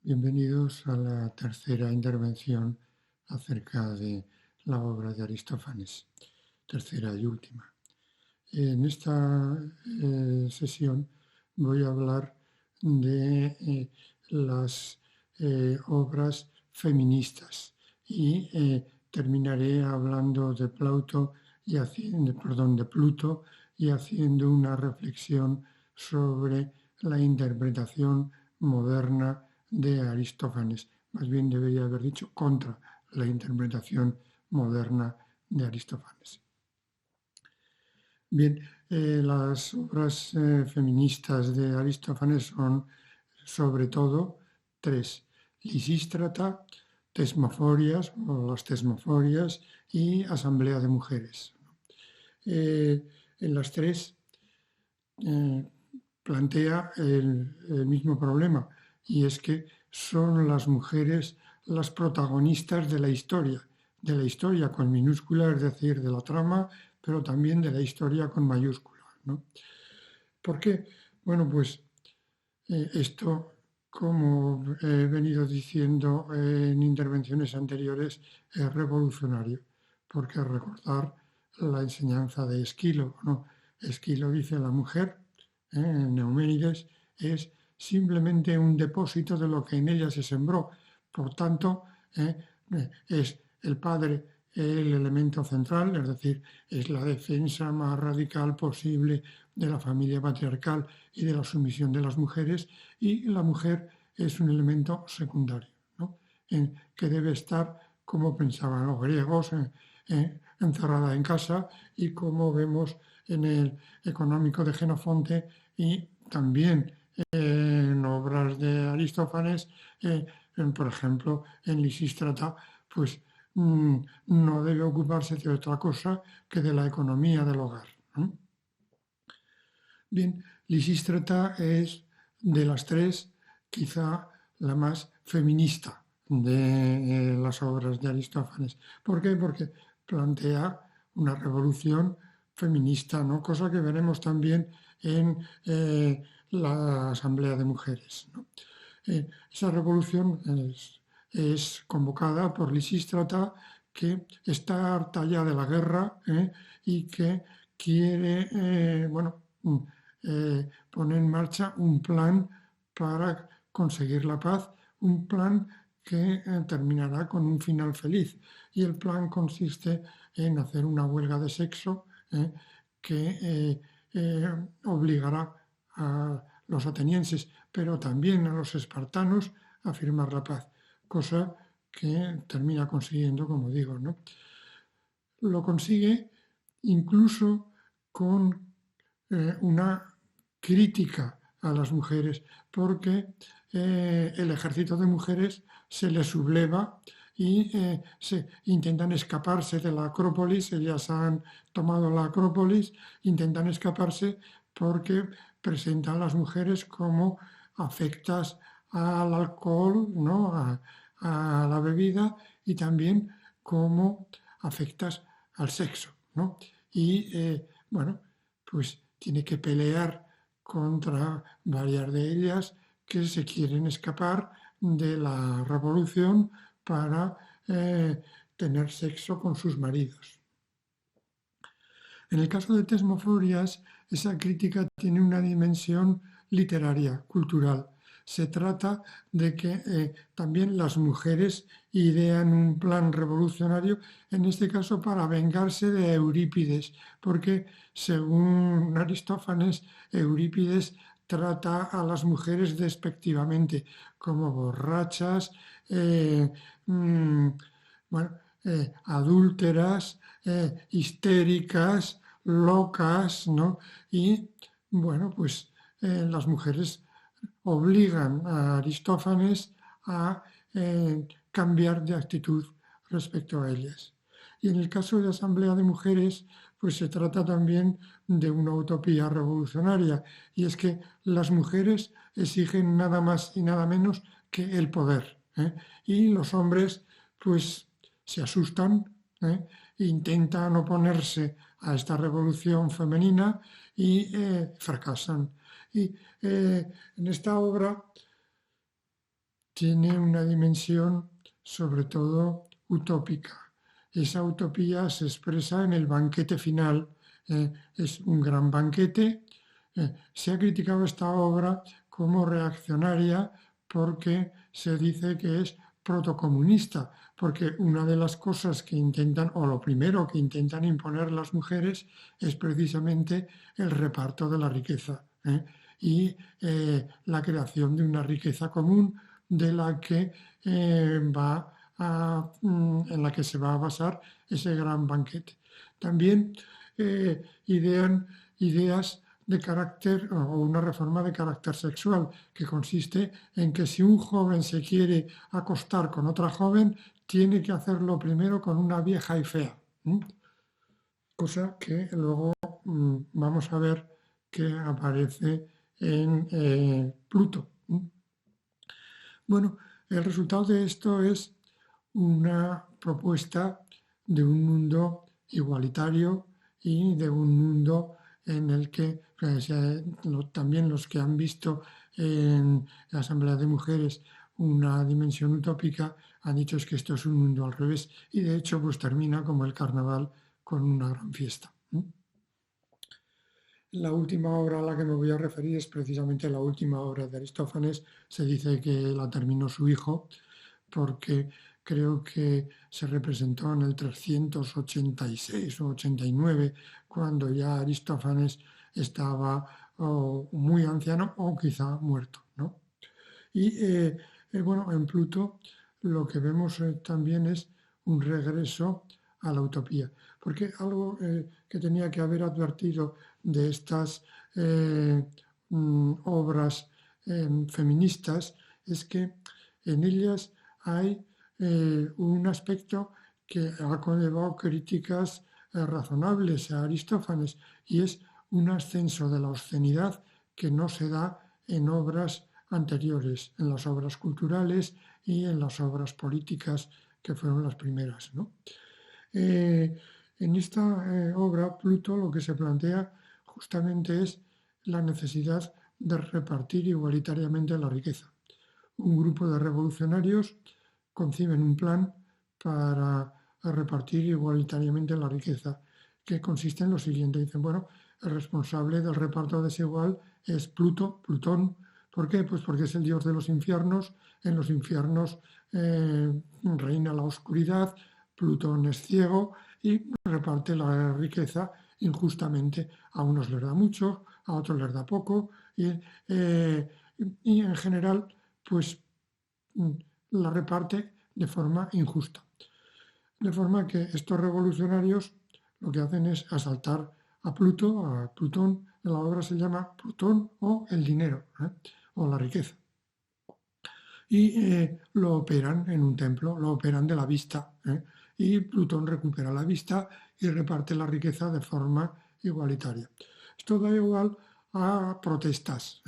Bienvenidos a la tercera intervención acerca de la obra de Aristófanes, tercera y última. En esta sesión voy a hablar de las obras feministas y terminaré hablando de Pluto y haciendo una reflexión sobre la interpretación moderna de Aristófanes. Más bien debería haber dicho contra la interpretación moderna de Aristófanes. Bien, las obras feministas de Aristófanes son sobre todo tres: Lisístrata, Tesmoforias o las Tesmoforias y Asamblea de Mujeres. En las tres plantea el mismo problema, y es que son las mujeres las protagonistas de la historia con minúscula, es decir, de la trama, pero también de la historia con mayúscula, ¿no? ¿Por qué? Bueno, pues esto, como he venido diciendo en intervenciones anteriores, es revolucionario, porque recordar la enseñanza de Esquilo, ¿no? Esquilo dice: la mujer, en Euménides, es simplemente un depósito de lo que en ella se sembró. Por tanto, es el padre el elemento central, es decir, es la defensa más radical posible de la familia patriarcal y de la sumisión de las mujeres, y la mujer es un elemento secundario, ¿no? Que debe estar, como pensaban los griegos, encerrada en casa, y como vemos en el Económico de Jenofonte y también en obras de Aristófanes, por ejemplo, en Lisístrata, pues no debe ocuparse de otra cosa que de la economía del hogar, ¿no? Bien, Lisístrata es, de las tres, quizá la más feminista de las obras de Aristófanes. ¿Por qué? Porque plantea una revolución feminista, ¿no? Cosa que veremos también en la Asamblea de Mujeres, ¿no? Esa revolución es convocada por Lisístrata, que está harta ya de la guerra, y que quiere, pone en marcha un plan para conseguir la paz, un plan que terminará con un final feliz. Y el plan consiste en hacer una huelga de sexo que obligará a los atenienses, pero también a los espartanos, a firmar la paz, cosa que termina consiguiendo, como digo, ¿no? Lo consigue incluso con una crítica a las mujeres, porque el ejército de mujeres se les subleva y se intentan escaparse de la Acrópolis. Ellas han tomado la Acrópolis, intentan escaparse porque presentan a las mujeres como afectas al alcohol, ¿no? a la bebida, y también como afectas al sexo, ¿no? Y bueno, pues tiene que pelear contra varias de ellas que se quieren escapar de la revolución para tener sexo con sus maridos. En el caso de Tesmoforias, esa crítica tiene una dimensión literaria, cultural. Se trata de que también las mujeres idean un plan revolucionario, en este caso para vengarse de Eurípides, porque según Aristófanes, Eurípides trata a las mujeres despectivamente, como borrachas, bueno, adúlteras, histéricas, locas, ¿no? Y bueno, pues las mujeres obligan a Aristófanes a cambiar de actitud respecto a ellas. Y en el caso de Asamblea de Mujeres, pues se trata también de una utopía revolucionaria, y es que las mujeres exigen nada más y nada menos que el poder, y los hombres pues se asustan, e intentan oponerse a esta revolución femenina y fracasan. Y en esta obra tiene una dimensión sobre todo utópica. Esa utopía se expresa en el banquete final. Es un gran banquete. Se ha criticado esta obra como reaccionaria porque se dice que es protocomunista, porque una de las cosas que intentan, o lo primero que intentan imponer las mujeres, es precisamente el reparto de la riqueza, y la creación de una riqueza común de la que en la que se va a basar ese gran banquete. También idean ideas de carácter o una reforma de carácter sexual que consiste en que si un joven se quiere acostar con otra joven, tiene que hacerlo primero con una vieja y fea. Cosa que luego vamos a ver que aparece en Pluto. Bueno, el resultado de esto es una propuesta de un mundo igualitario y de un mundo en el que también los que han visto en la Asamblea de Mujeres una dimensión utópica han dicho es que esto es un mundo al revés y de hecho pues termina como el carnaval con una gran fiesta. La última obra a la que me voy a referir es precisamente la última obra de Aristófanes. Se dice que la terminó su hijo porque creo que se representó en el 386 o 89, cuando ya Aristófanes estaba muy anciano o quizá muerto, ¿no? Y bueno, en Pluto lo que vemos también es un regreso a la utopía, porque algo que tenía que haber advertido de estas obras feministas es que en ellas hay un aspecto que ha conllevado críticas razonables a Aristófanes y es un ascenso de la obscenidad que no se da en obras anteriores, en las obras culturales y en las obras políticas que fueron las primeras, ¿no? En esta obra, Pluto lo que se plantea justamente es la necesidad de repartir igualitariamente la riqueza. Un grupo de revolucionarios conciben un plan para repartir igualitariamente la riqueza, que consiste en lo siguiente. Dicen, bueno, el responsable del reparto desigual es Plutón. ¿Por qué? Pues porque es el dios de los infiernos. En los infiernos reina la oscuridad, Plutón es ciego y reparte la riqueza injustamente. A unos les da mucho, a otros les da poco y en general pues la reparte de forma injusta. De forma que estos revolucionarios lo que hacen es asaltar a Plutón. En la obra se llama Plutón o el dinero, o la riqueza. Y lo operan en un templo, lo operan de la vista. Y Plutón recupera la vista y reparte la riqueza de forma igualitaria. Esto da igual a protestas.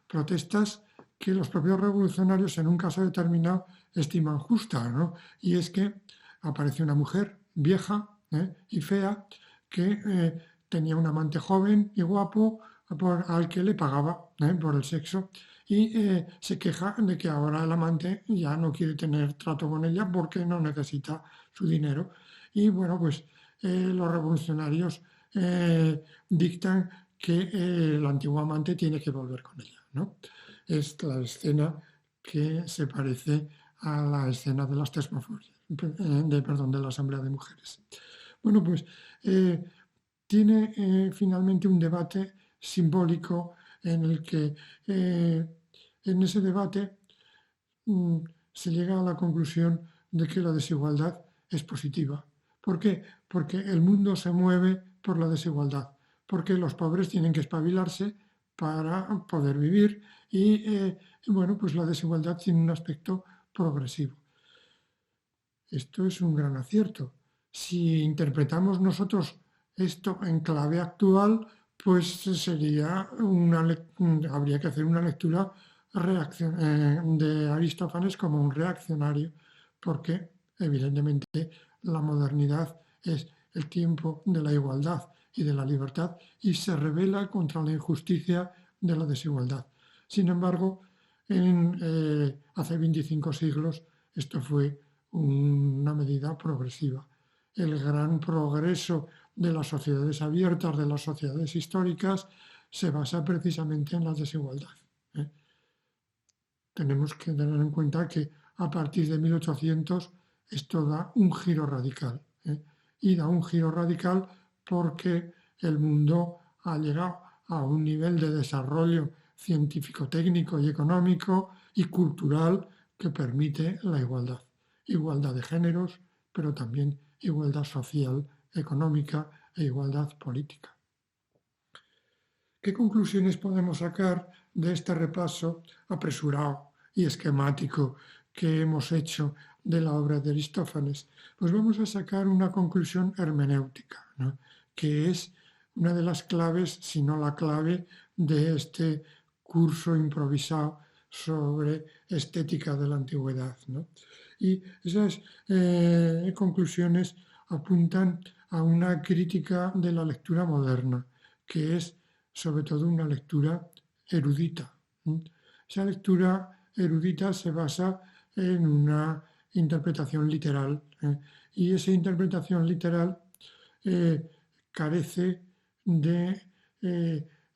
Protestas que los propios revolucionarios en un caso determinado estiman justa, ¿no? Y es que aparece una mujer vieja y fea que tenía un amante joven y guapo al que le pagaba por el sexo y se queja de que ahora el amante ya no quiere tener trato con ella porque no necesita su dinero. Y bueno, pues los revolucionarios dictan que el antiguo amante tiene que volver con ella, ¿no? Es la escena que se parece a la escena de las tesmoforias, de la Asamblea de Mujeres. Bueno, pues tiene finalmente un debate simbólico en el que en ese debate se llega a la conclusión de que la desigualdad es positiva. ¿Por qué? Porque el mundo se mueve por la desigualdad, porque los pobres tienen que espabilarse para poder vivir y bueno, pues la desigualdad tiene un aspecto progresivo. Esto es un gran acierto. Si interpretamos nosotros esto en clave actual, pues habría que hacer una lectura de Aristófanes como un reaccionario, porque evidentemente la modernidad es el tiempo de la igualdad y de la libertad y se revela contra la injusticia de la desigualdad. Sin embargo, hace 25 siglos esto fue una medida progresiva. El gran progreso de las sociedades abiertas, de las sociedades históricas, se basa precisamente en la desigualdad. Tenemos que tener en cuenta que a partir de 1800 esto da un giro radical. Y da un giro radical porque el mundo ha llegado a un nivel de desarrollo científico, técnico y económico y cultural que permite la igualdad. Igualdad de géneros, pero también igualdad social, económica e igualdad política. ¿Qué conclusiones podemos sacar de este repaso apresurado y esquemático que hemos hecho de la obra de Aristófanes? Pues vamos a sacar una conclusión hermenéutica, ¿no?, que es una de las claves, si no la clave, de este curso improvisado sobre estética de la antigüedad, ¿no? Y esas conclusiones apuntan a una crítica de la lectura moderna, que es sobre todo una lectura erudita. Esa lectura erudita se basa en una interpretación literal, y esa interpretación literal carece de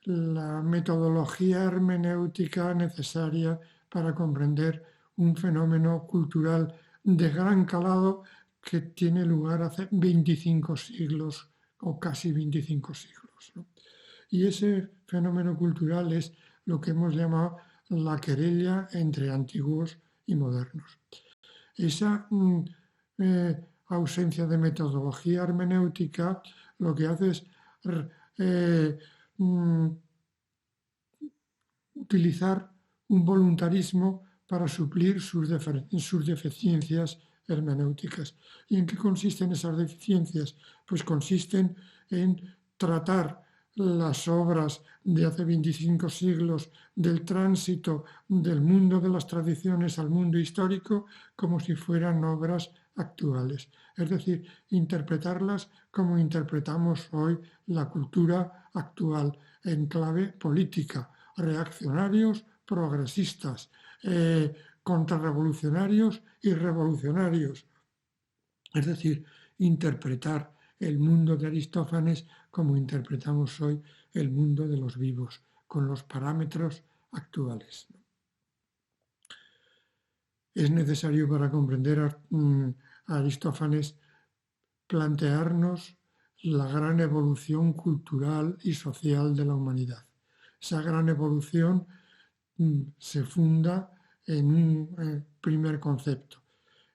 la metodología hermenéutica necesaria para comprender un fenómeno cultural de gran calado que tiene lugar hace 25 siglos o casi 25 siglos, ¿no? Y ese fenómeno cultural es lo que hemos llamado la querella entre antiguos y modernos. Esa ausencia de metodología hermenéutica lo que hace es utilizar un voluntarismo para suplir sus deficiencias hermenéuticas. ¿Y en qué consisten esas deficiencias? Pues consisten en tratar las obras de hace 25 siglos del tránsito del mundo de las tradiciones al mundo histórico como si fueran obras actuales. Es decir, interpretarlas como interpretamos hoy la cultura actual, en clave política, reaccionarios, progresistas, contrarrevolucionarios y revolucionarios. Es decir, interpretar el mundo de Aristófanes como interpretamos hoy el mundo de los vivos, con los parámetros actuales. Es necesario para comprender a Aristófanes plantearnos la gran evolución cultural y social de la humanidad. Esa gran evolución se funda en un primer concepto: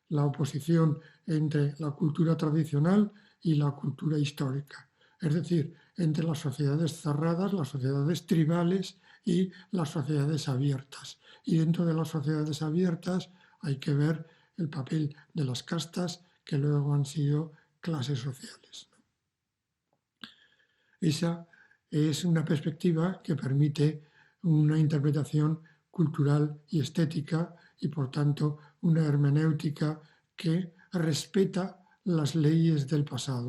la oposición entre la cultura tradicional y la cultura histórica, es decir, entre las sociedades cerradas, las sociedades tribales y las sociedades abiertas. Y dentro de las sociedades abiertas hay que ver el papel de las castas, que luego han sido clases sociales. Esa es una perspectiva que permite una interpretación cultural y estética y, por tanto, una hermenéutica que respeta las leyes del pasado.